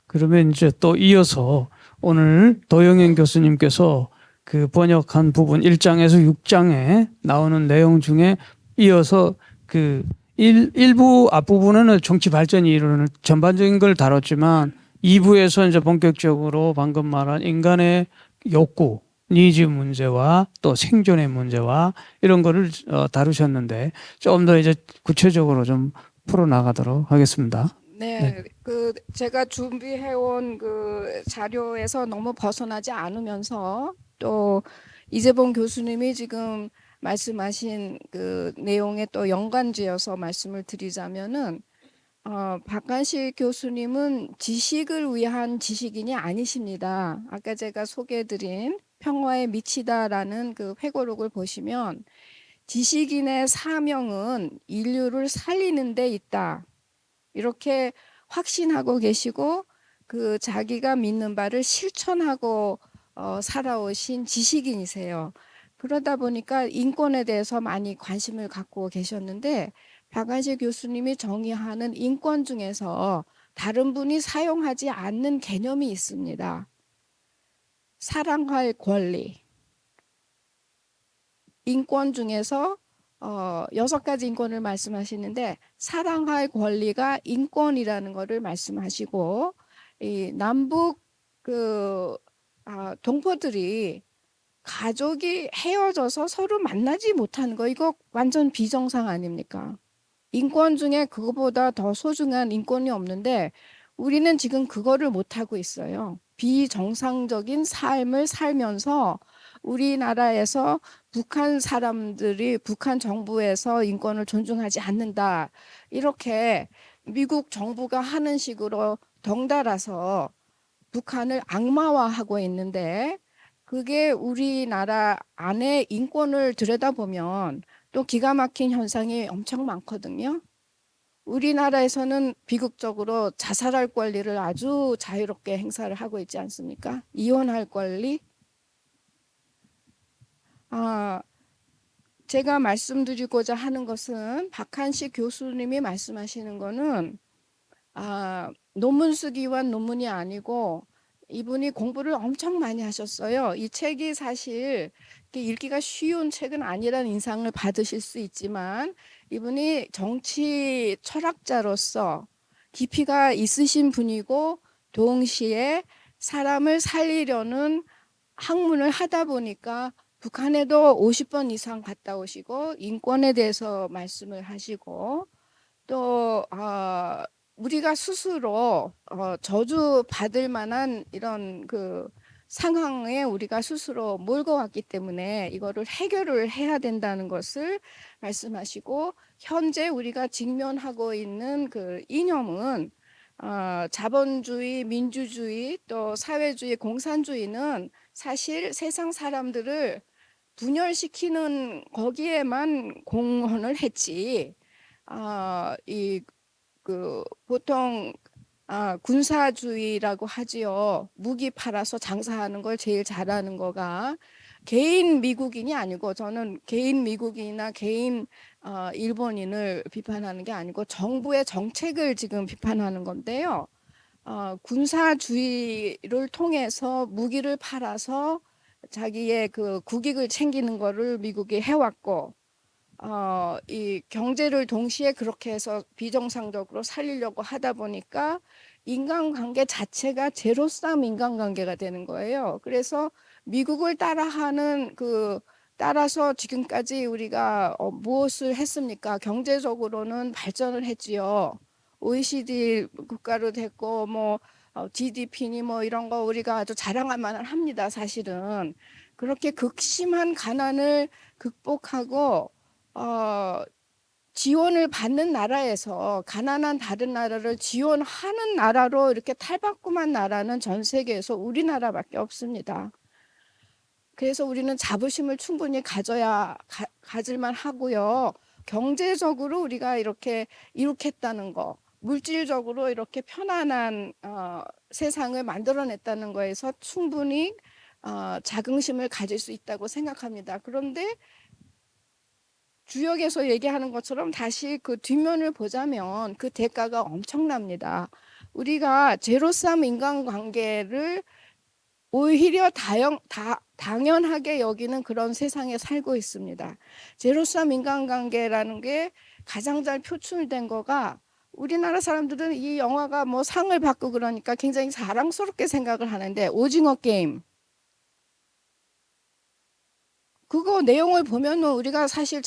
그러면 이제 또 이어서 오늘 도영현 교수님께서 그 번역한 부분 1장에서 6장에 나오는 내용 중에 이어서 그 일부 앞부분은 정치 발전이 이루는 전반적인 걸 다뤘지만 2부에서 이제 본격적으로 방금 말한 인간의 욕구, 니즈 문제와 또 생존의 문제와 이런 거를 다루셨는데 좀 더 이제 구체적으로 좀 풀어 나가도록 하겠습니다. 네. 네, 제가 준비해온 그 자료에서 너무 벗어나지 않으면서 또 이재봉 교수님이 지금 말씀하신 그 내용에 또 연관지어서 말씀을 드리자면은 박한식 교수님은 지식을 위한 지식인이 아니십니다. 아까 제가 소개해드린 평화에 미치다라는 그 회고록을 보시면 지식인의 사명은 인류를 살리는 데 있다. 이렇게 확신하고 계시고 그 자기가 믿는 바를 실천하고 살아오신 지식인이세요. 그러다 보니까 인권에 대해서 많이 관심을 갖고 계셨는데 박한실 교수님이 정의하는 인권 중에서 다른 분이 사용하지 않는 개념이 있습니다. 사랑할 권리. 인권 중에서 6가지 인권을 말씀하시는데 사랑할 권리가 인권이라는 것을 말씀하시고 이 남북 동포들이 가족이 헤어져서 서로 만나지 못하는 거 이거 완전 비정상 아닙니까? 인권 중에 그거보다 더 소중한 인권이 없는데 우리는 지금 그거를 못하고 있어요. 비정상적인 삶을 살면서 우리나라에서 북한 사람들이 북한 정부에서 인권을 존중하지 않는다. 이렇게 미국 정부가 하는 식으로 덩달아서 북한을 악마화하고 있는데 그게 우리나라 안에 인권을 들여다보면 또 기가 막힌 현상이 엄청 많거든요. 우리나라에서는 비극적으로 자살할 권리를 아주 자유롭게 행사를 하고 있지 않습니까? 이혼할 권리. 아, 제가 말씀드리고자 하는 것은 박한식 교수님이 말씀하시는 거는 논문 쓰기 위한 논문이 아니고 이분이 공부를 엄청 많이 하셨어요. 이 책이 사실 읽기가 쉬운 책은 아니라는 인상을 받으실 수 있지만 이분이 정치 철학자로서 깊이가 있으신 분이고 동시에 사람을 살리려는 학문을 하다 보니까 북한에도 50번 이상 갔다 오시고 인권에 대해서 말씀을 하시고 또 우리가 스스로 저주 받을 만한 이런 그 상황에 우리가 스스로 몰고 왔기 때문에 이거를 해결을 해야 된다는 것을 말씀하시고 현재 우리가 직면하고 있는 그 이념은 자본주의, 민주주의, 또 사회주의, 공산주의는 사실 세상 사람들을 분열시키는 거기에만 공헌을 했지. 이 보통 군사주의라고 하지요. 무기 팔아서 장사하는 걸 제일 잘하는 거가 개인 미국인이 아니고 저는 개인 미국인이나 개인 일본인을 비판하는 게 아니고 정부의 정책을 지금 비판하는 건데요. 군사주의를 통해서 무기를 팔아서 자기의 그 국익을 챙기는 거를 미국이 해왔고 이 경제를 동시에 그렇게 해서 비정상적으로 살리려고 하다 보니까 인간관계 자체가 제로섬 인간관계가 되는 거예요. 그래서 미국을 따라하는 따라서 지금까지 우리가 무엇을 했습니까? 경제적으로는 발전을 했지요. OECD 국가로 됐고 뭐 GDP니 뭐 이런 거 우리가 아주 자랑할 만은 합니다. 사실은 그렇게 극심한 가난을 극복하고 지원을 받는 나라에서 가난한 다른 나라를 지원하는 나라로 이렇게 탈바꿈한 나라는 전 세계에서 우리나라밖에 없습니다. 그래서 우리는 자부심을 충분히 가질만 하고요. 경제적으로 우리가 이렇게 이룩했다는 거, 물질적으로 이렇게 편안한 세상을 만들어냈다는 거에서 충분히 자긍심을 가질 수 있다고 생각합니다. 그런데 주역에서 얘기하는 것처럼 다시 그 뒷면을 보자면 그 대가가 엄청납니다. 우리가 제로섬 인간관계를 오히려 당연하게 여기는 그런 세상에 살고 있습니다. 제로섬 인간관계라는 게 가장 잘 표출된 거가, 우리나라 사람들은 이 영화가 뭐 상을 받고 그러니까 굉장히 자랑스럽게 생각을 하는데, 오징어 게임. 그거 내용을 보면은 우리가 사실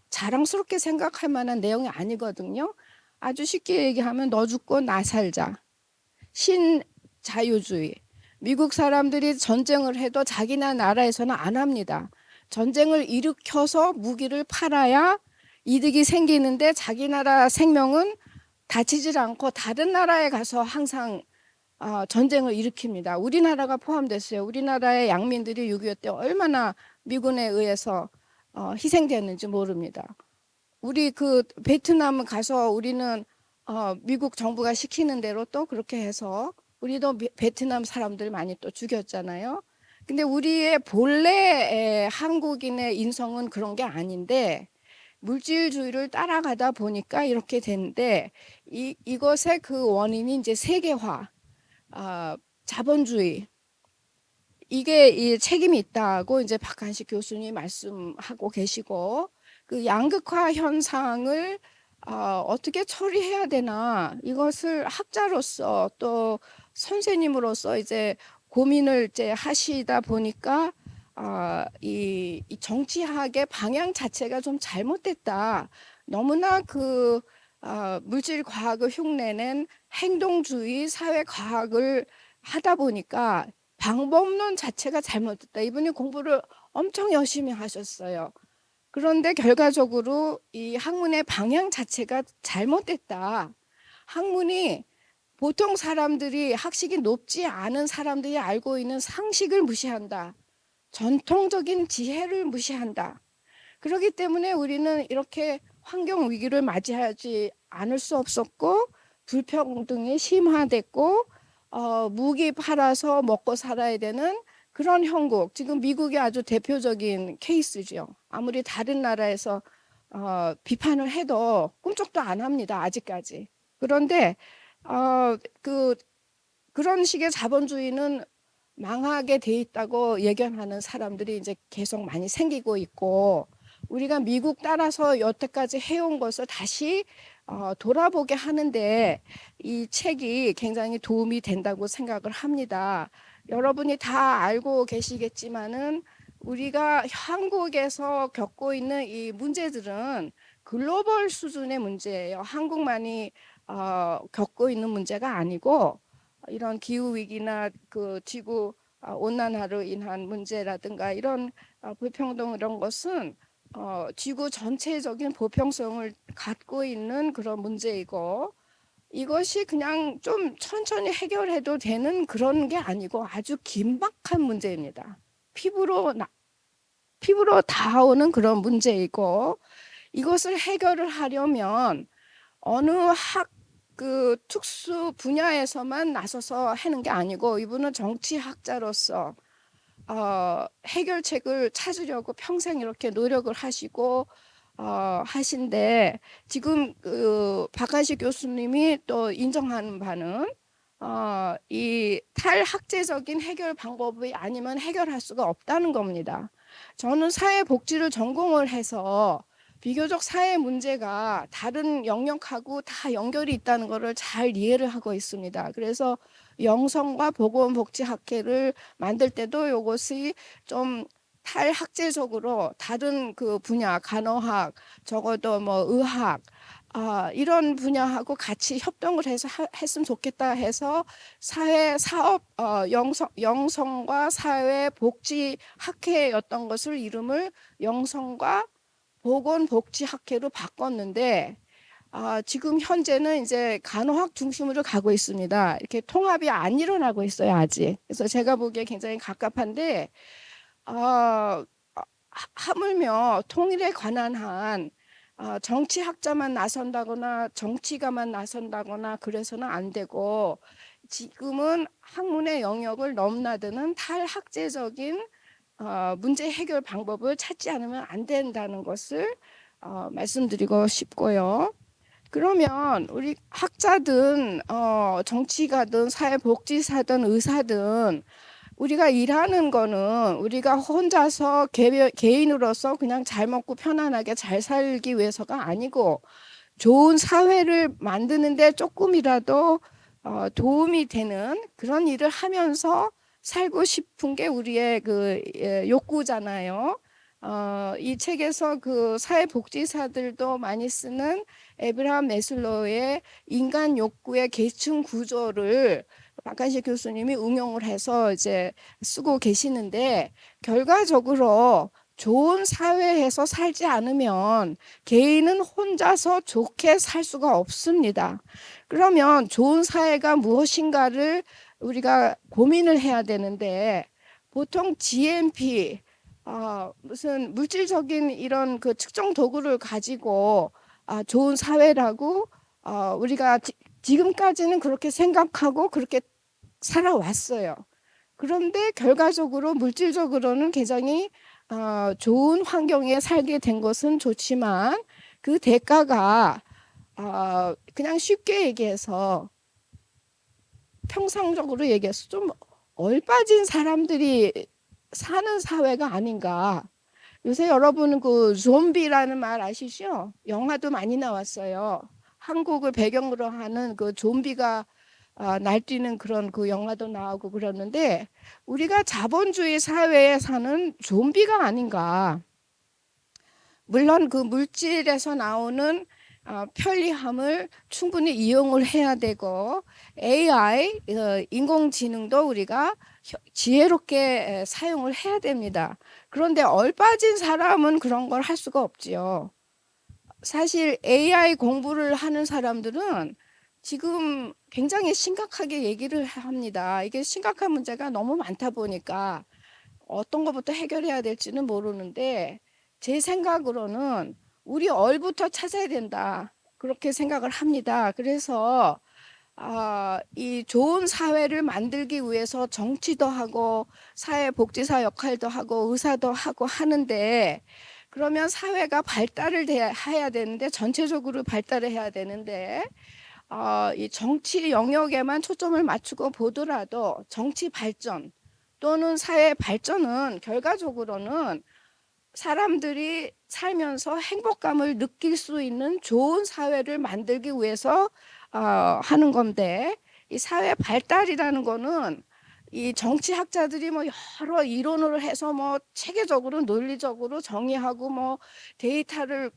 자랑스럽게 생각할 만한 내용이 아니거든요. 아주 쉽게 얘기하면 너 죽고 나 살자. 신자유주의. 미국 사람들이 전쟁을 해도 자기네 나라에서는 안 합니다. 전쟁을 일으켜서 무기를 팔아야 이득이 생기는데 자기 나라 생명은 다치질 않고 다른 나라에 가서 항상 전쟁을 일으킵니다. 우리나라가 포함됐어요. 우리나라의 양민들이 6.25 때 얼마나 미군에 의해서 희생되었는지 모릅니다. 우리 그 베트남 가서 우리는 미국 정부가 시키는 대로 또 그렇게 해서 우리도 베트남 사람들 많이 또 죽였잖아요. 근데 우리의 본래 한국인의 인성은 그런 게 아닌데, 물질주의를 따라가다 보니까 이렇게 되는데, 이것의 그 원인이 이제 세계화, 자본주의, 이게 이 책임이 있다고 이제 박한식 교수님이 말씀하고 계시고, 그 양극화 현상을 어떻게 처리해야 되나, 이것을 학자로서 또 선생님으로서 이제 고민을 이제 하시다 보니까 이 정치학의 방향 자체가 좀 잘못됐다. 너무나 그 물질 과학을 흉내낸 행동주의 사회 과학을 하다 보니까 방법론 자체가 잘못됐다. 이분이 공부를 엄청 열심히 하셨어요. 그런데 결과적으로 이 학문의 방향 자체가 잘못됐다. 학문이 보통 사람들이, 학식이 높지 않은 사람들이 알고 있는 상식을 무시한다. 전통적인 지혜를 무시한다. 그렇기 때문에 우리는 이렇게 환경 위기를 맞이하지 않을 수 없었고, 불평등이 심화됐고, 무기 팔아서 먹고 살아야 되는 그런 형국. 지금 미국이 아주 대표적인 케이스죠. 아무리 다른 나라에서 비판을 해도 꿈쩍도 안 합니다. 아직까지. 그런데 그런 식의 자본주의는 망하게 돼 있다고 예견하는 사람들이 이제 계속 많이 생기고 있고, 우리가 미국 따라서 여태까지 해온 것을 다시 돌아보게 하는데 이 책이 굉장히 도움이 된다고 생각을 합니다. 여러분이 다 알고 계시겠지만은 우리가 한국에서 겪고 있는 이 문제들은 글로벌 수준의 문제예요. 한국만이 겪고 있는 문제가 아니고, 이런 기후 위기나 그 지구 온난화로 인한 문제라든가 이런 불평등, 이런 것은 지구 전체적인 보편성을 갖고 있는 그런 문제이고, 이것이 그냥 좀 천천히 해결해도 되는 그런 게 아니고 아주 긴박한 문제입니다. 피부로 닿아오는 그런 문제이고, 이것을 해결을 하려면 어느 그 특수 분야에서만 나서서 하는 게 아니고, 이분은 정치학자로서 해결책을 찾으려고 평생 이렇게 노력을 하시고 하신데, 지금 그 박한식 교수님이 또 인정하는 바는 이 탈학제적인 해결 방법이 아니면 해결할 수가 없다는 겁니다. 저는 사회복지를 전공을 해서 비교적 사회 문제가 다른 영역하고 다 연결이 있다는 것을 잘 이해를 하고 있습니다. 그래서 영성과 보건복지학회를 만들 때도 이것이 좀 탈학제적으로 다른 그 분야, 간호학, 적어도 뭐 의학, 이런 분야하고 같이 협동을 해서 했으면 좋겠다 해서 사회 사업 영성과 사회 복지 학회였던 것을 이름을 영성과 보건복지학회로 바꿨는데, 지금 현재는 이제 간호학 중심으로 가고 있습니다. 이렇게 통합이 안 일어나고 있어요, 아직. 그래서 제가 보기에 굉장히 갑갑한데, 하물며 통일에 관한 한 정치학자만 나선다거나 정치가만 나선다거나 그래서는 안 되고, 지금은 학문의 영역을 넘나드는 탈학제적인 문제 해결 방법을 찾지 않으면 안 된다는 것을 말씀드리고 싶고요. 그러면 우리 학자든 정치가든 사회복지사든 의사든 우리가 일하는 거는 우리가 혼자서 개인으로서 그냥 잘 먹고 편안하게 잘 살기 위해서가 아니고 좋은 사회를 만드는데 조금이라도 도움이 되는 그런 일을 하면서 살고 싶은 게 우리의 그 욕구잖아요. 이 책에서 그 사회복지사들도 많이 쓰는 에브라함 메슬로우의 인간 욕구의 계층 구조를 박한식 교수님이 응용을 해서 이제 쓰고 계시는데 결과적으로 좋은 사회에서 살지 않으면 개인은 혼자서 좋게 살 수가 없습니다. 그러면 좋은 사회가 무엇인가를 우리가 고민을 해야 되는데 보통 GMP 무슨 물질적인 이런 그 측정 도구를 가지고 좋은 사회라고 우리가 지금까지는 그렇게 생각하고 그렇게 살아왔어요. 그런데 결과적으로 물질적으로는 굉장히 좋은 환경에 살게 된 것은 좋지만 그 대가가 그냥 쉽게 얘기해서 평상적으로 얘기해서 좀 얼빠진 사람들이 사는 사회가 아닌가. 요새 여러분은 그 좀비라는 말 아시죠? 영화도 많이 나왔어요. 한국을 배경으로 하는 그 좀비가 날뛰는 그런 그 영화도 나오고 그러는데 우리가 자본주의 사회에 사는 좀비가 아닌가. 물론 그 물질에서 나오는 편리함을 충분히 이용을 해야 되고 AI 인공지능도 우리가 지혜롭게 사용을 해야 됩니다. 그런데 얼빠진 사람은 그런 걸 할 수가 없지요. 사실 AI 공부를 하는 사람들은 지금 굉장히 심각하게 얘기를 합니다. 이게 심각한 문제가 너무 많다 보니까 어떤 것부터 해결해야 될지는 모르는데 제 생각으로는 우리 얼부터 찾아야 된다. 그렇게 생각을 합니다. 그래서 이 좋은 사회를 만들기 위해서 정치도 하고 사회복지사 역할도 하고 의사도 하고 하는데 그러면 사회가 발달을 해야 되는데 전체적으로 발달을 해야 되는데 이 정치 영역에만 초점을 맞추고 보더라도 정치 발전 또는 사회 발전은 결과적으로는 사람들이 살면서 행복감을 느낄 수 있는 좋은 사회를 만들기 위해서 하는 건데 이 사회 발달이라는 거는 이 정치학자들이 뭐 여러 이론을 해서 뭐 체계적으로 논리적으로 정의하고 뭐 데이터를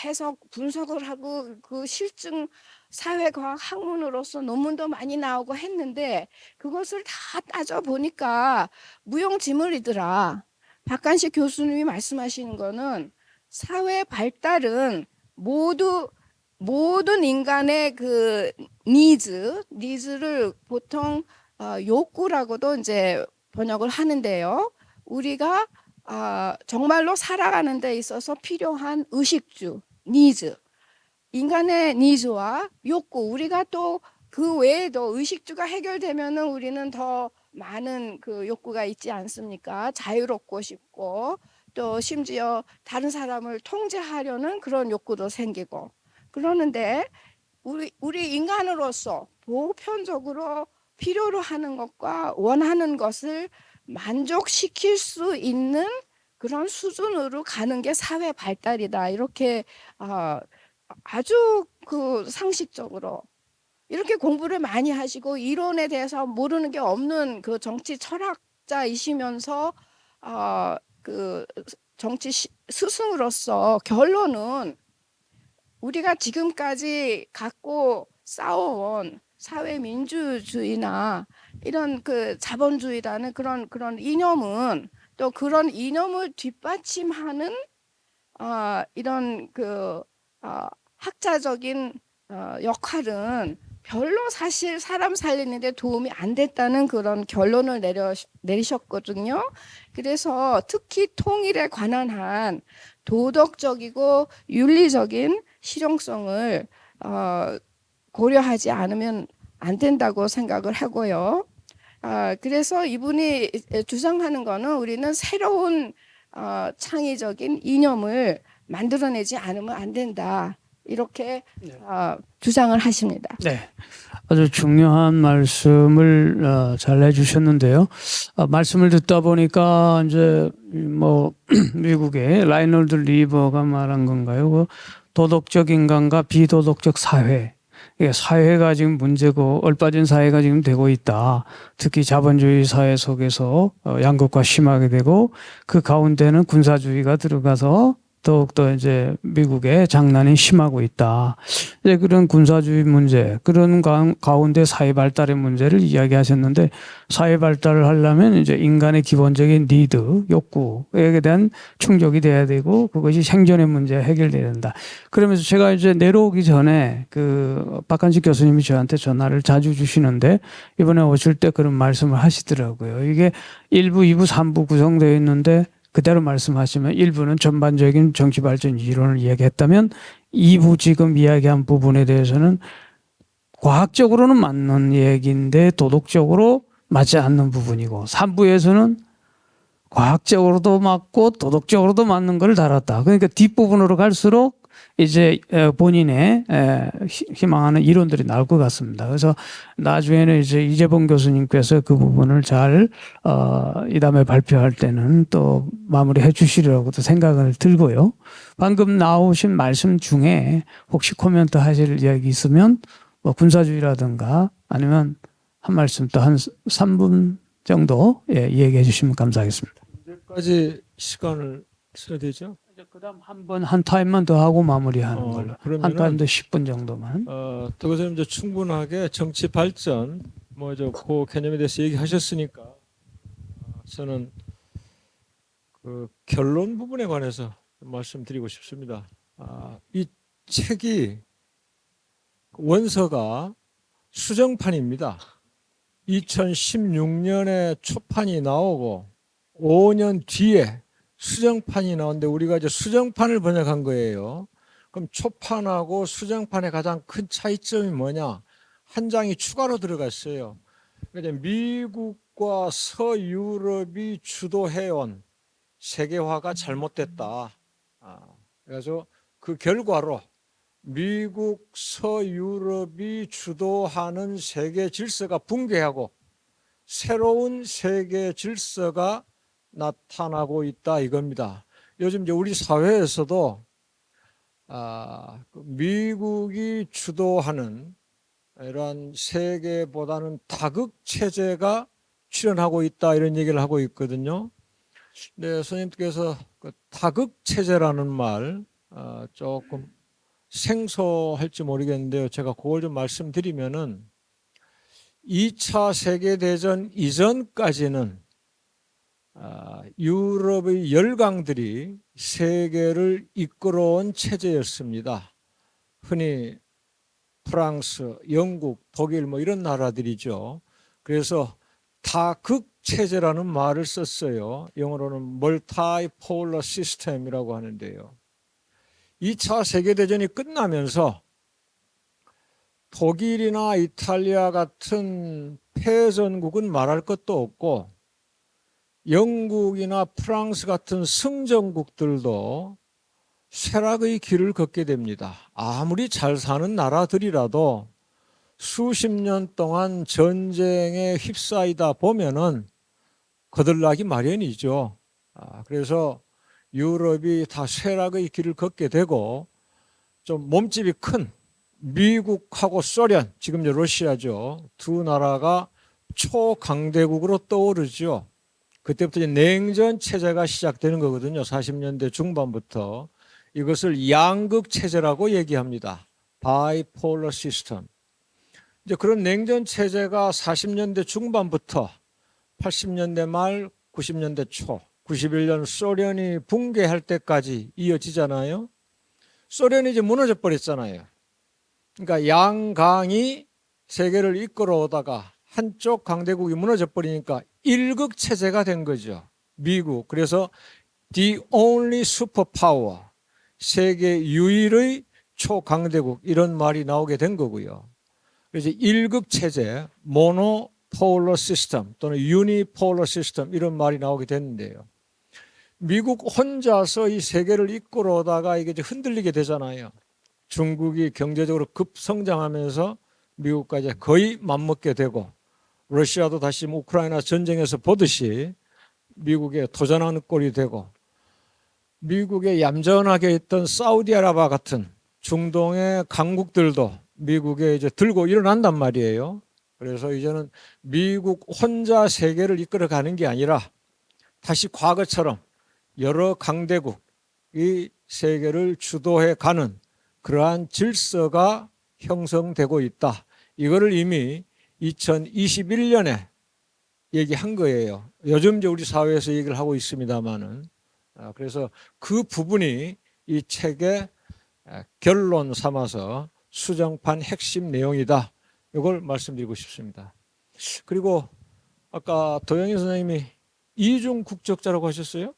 해서 분석을 하고 그 실증 사회과학 학문으로서 논문도 많이 나오고 했는데 그것을 다 따져 보니까 무용지물이더라. 박간식 교수님이 말씀하시는 거는 사회 발달은 모든 인간의 그 니즈를 보통 욕구라고도 이제 번역을 하는데요. 우리가 정말로 살아가는 데 있어서 필요한 의식주, 니즈, 인간의 니즈와 욕구, 우리가 또 그 외에도 의식주가 해결되면은 우리는 더 많은 그 욕구가 있지 않습니까? 자유롭고 싶고 또 심지어 다른 사람을 통제하려는 그런 욕구도 생기고 그러는데 우리 인간으로서 보편적으로 필요로 하는 것과 원하는 것을 만족시킬 수 있는 그런 수준으로 가는 게 사회 발달이다. 이렇게 아주 그 상식적으로 이렇게 공부를 많이 하시고 이론에 대해서 모르는 게 없는 그 정치 철학자이시면서 그 정치 스승으로서 결론은 우리가 지금까지 갖고 싸워온 사회 민주주의나 이런 그 자본주의라는 그런 이념은 또 그런 이념을 뒷받침하는 이런 그 학자적인 역할은 별로 사실 사람 살리는데 도움이 안 됐다는 그런 결론을 내리셨거든요. 그래서 특히 통일에 관한 한 도덕적이고 윤리적인 실용성을 고려하지 않으면 안 된다고 생각을 하고요. 그래서 이분이 주장하는 거는 우리는 새로운 창의적인 이념을 만들어내지 않으면 안 된다. 이렇게 네. 주장을 하십니다. 네, 아주 중요한 말씀을 잘 해주셨는데요. 말씀을 듣다 보니까 이제 뭐 미국의 라이널드 리버가 말한 건가요? 그 도덕적 인간과 비도덕적 사회. 예, 사회가 지금 문제고 얼빠진 사회가 지금 되고 있다. 특히 자본주의 사회 속에서 양극화 심하게 되고 그 가운데는 군사주의가 들어가서 더욱더 이제 미국의 장난이 심하고 있다. 이제 그런 군사주의 문제, 그런 가운데 사회 발달의 문제를 이야기하셨는데 사회 발달을 하려면 이제 인간의 기본적인 니드, 욕구에 대한 충족이 돼야 되고 그것이 생존의 문제가 해결돼야 된다. 그러면서 제가 이제 내려오기 전에 그 박한식 교수님이 저한테 전화를 자주 주시는데 이번에 오실 때 그런 말씀을 하시더라고요. 이게 1부, 2부, 3부 구성되어 있는데 그대로 말씀하시면 1부는 전반적인 정치 발전 이론을 이야기했다면 2부 지금 이야기한 부분에 대해서는 과학적으로는 맞는 얘기인데 도덕적으로 맞지 않는 부분이고 3부에서는 과학적으로도 맞고 도덕적으로도 맞는 걸 달았다. 그러니까 뒷부분으로 갈수록 이제 본인의 희망하는 이론들이 나올 것 같습니다. 그래서 나중에는 이제 이재봉 교수님께서 그 부분을 잘 이 다음에 발표할 때는 또 마무리해 주시리라고도 생각을 들고요. 방금 나오신 말씀 중에 혹시 코멘트 하실 이야기 있으면 뭐 군사주의라든가 아니면 한 말씀 또 한 3분 정도 얘기해 주시면 감사하겠습니다. 언제까지 시간을 써야 되죠? 그다음 한 타임만 더 하고 마무리하는 걸로. 한 그러면은 타임도 10분 정도만. 더 교수님 이제 충분하게 정치 발전 그 개념에 대해서 얘기하셨으니까 저는 그 결론 부분에 관해서 말씀드리고 싶습니다. 이 책이 원서가 수정판입니다. 2016년에 초판이 나오고 5년 뒤에 수정판이 나오는데 우리가 이제 수정판을 번역한 거예요. 그럼 초판하고 수정판의 가장 큰 차이점이 뭐냐? 한 장이 추가로 들어갔어요. 그러니까 미국과 서유럽이 주도해온 세계화가 잘못됐다. 그래서 그 결과로 미국, 서유럽이 주도하는 세계 질서가 붕괴하고 새로운 세계 질서가 나타나고 있다 이겁니다. 요즘 이제 우리 사회에서도 미국이 주도하는 이러한 세계보다는 다극 체제가 출현하고 있다 이런 얘기를 하고 있거든요. 네, 선생님께서 그 다극 체제라는 말 조금 생소할지 모르겠는데요. 제가 그걸 좀 말씀드리면은 2차 세계대전 이전까지는 유럽의 열강들이 세계를 이끌어온 체제였습니다. 흔히 프랑스, 영국, 독일 이런 나라들이죠. 그래서 다극 체제라는 말을 썼어요. 영어로는 멀티폴러 시스템이라고 하는데요. 2차 세계대전이 끝나면서 독일이나 이탈리아 같은 패전국은 말할 것도 없고 영국이나 프랑스 같은 승전국들도 쇠락의 길을 걷게 됩니다. 아무리 잘 사는 나라들이라도 수십 년 동안 전쟁에 휩싸이다 보면은 거들나기 마련이죠. 그래서 유럽이 다 쇠락의 길을 걷게 되고 좀 몸집이 큰 미국하고 소련, 지금 이제 러시아죠. 두 나라가 초강대국으로 떠오르죠. 그때부터 이제 냉전 체제가 시작되는 거거든요. 40년대 중반부터. 이것을 양극 체제라고 얘기합니다. 바이폴러 시스템. 이제 그런 냉전 체제가 40년대 중반부터 80년대 말, 90년대 초, 91년 소련이 붕괴할 때까지 이어지잖아요. 소련이 이제 무너져 버렸잖아요. 그러니까 양강이 세계를 이끌어오다가 한쪽 강대국이 무너져 버리니까 일극 체제가 된 거죠. 미국. 그래서 the only superpower, 세계 유일의 초강대국 이런 말이 나오게 된 거고요. 그래서 일극 체제, 모노폴러 시스템 또는 유니폴러 시스템 이런 말이 나오게 됐는데요. 미국 혼자서 이 세계를 이끌어오다가 이게 이제 흔들리게 되잖아요. 중국이 경제적으로 급성장하면서 미국과 이제 거의 맞먹게 되고 러시아도 다시 우크라이나 전쟁에서 보듯이 미국에 도전하는 꼴이 되고 미국에 얌전하게 있던 사우디아라비아 같은 중동의 강국들도 미국에 이제 들고 일어난단 말이에요. 그래서 이제는 미국 혼자 세계를 이끌어가는 게 아니라 다시 과거처럼 여러 강대국이 세계를 주도해 가는 그러한 질서가 형성되고 있다. 이거를 이미 2021년에 얘기한 거예요. 요즘 이제 우리 사회에서 얘기를 하고 있습니다만은 그래서 그 부분이 이 책의 결론 삼아서 수정판 핵심 내용이다. 이걸 말씀드리고 싶습니다. 그리고 아까 도영희 선생님이 이중 국적자라고 하셨어요?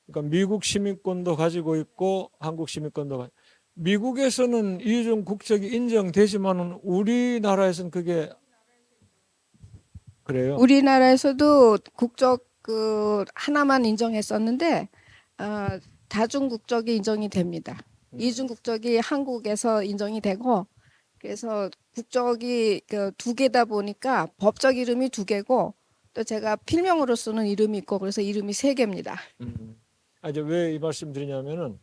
그러니까 미국 시민권도 가지고 있고 한국 시민권도 가지고 미국에서는 이중 국적이 인정되지만은 우리나라에서는 그게 그래요. 우리나라에서도 국적 하나만 인정했었는데 다중 국적이 인정이 됩니다. 이중 국적이 한국에서 인정이 되고 그래서 국적이 두 개다 보니까 법적 이름이 두 개고 또 제가 필명으로 쓰는 이름이 있고 그래서 이름이 세 개입니다. 이제 왜 이 말씀 드리냐면은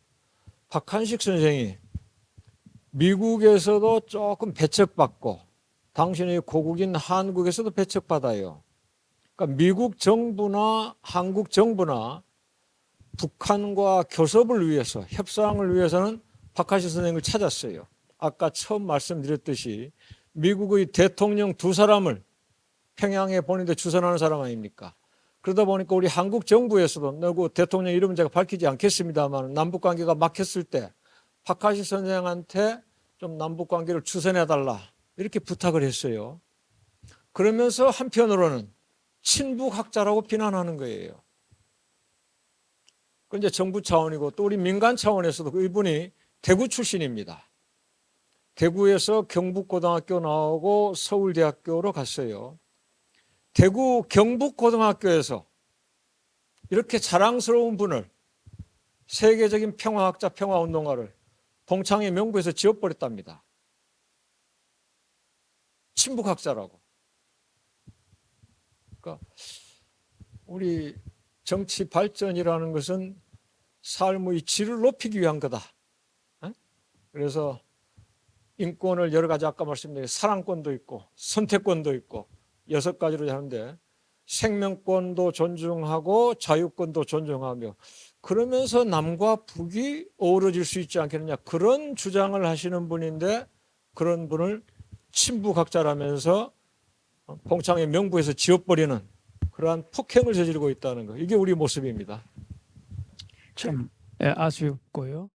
박한식 선생이 미국에서도 조금 배척받고 당신의 고국인 한국에서도 배척받아요. 그러니까 미국 정부나 한국 정부나 북한과 교섭을 위해서 협상을 위해서는 박한식 선생을 찾았어요. 아까 처음 말씀드렸듯이 미국의 대통령 두 사람을 평양에 보내는데 주선하는 사람 아닙니까? 그러다 보니까 우리 한국 정부에서도 너그 대통령 이름은 제가 밝히지 않겠습니다만 남북 관계가 막혔을 때 박하식 선생한테 좀 남북 관계를 추선해달라 이렇게 부탁을 했어요. 그러면서 한편으로는 친북학자라고 비난하는 거예요. 그 이제 정부 차원이고 또 우리 민간 차원에서도 이분이 대구 출신입니다. 대구에서 경북고등학교 나오고 서울대학교로 갔어요. 대구 경북고등학교에서 이렇게 자랑스러운 분을 세계적인 평화학자, 평화운동가를 동창회 명부에서 지워버렸답니다. 친북학자라고. 그러니까 우리 정치 발전이라는 것은 삶의 질을 높이기 위한 거다. 그래서 인권을 여러 가지 아까 말씀드린 사랑권도 있고 선택권도 있고 6가지로 하는데 생명권도 존중하고 자유권도 존중하며 그러면서 남과 북이 어우러질 수 있지 않겠느냐 그런 주장을 하시는 분인데 그런 분을 친북학자라면서 봉창의 명부에서 지워버리는 그러한 폭행을 저지르고 있다는 거 이게 우리 모습입니다. 참 아쉽고요.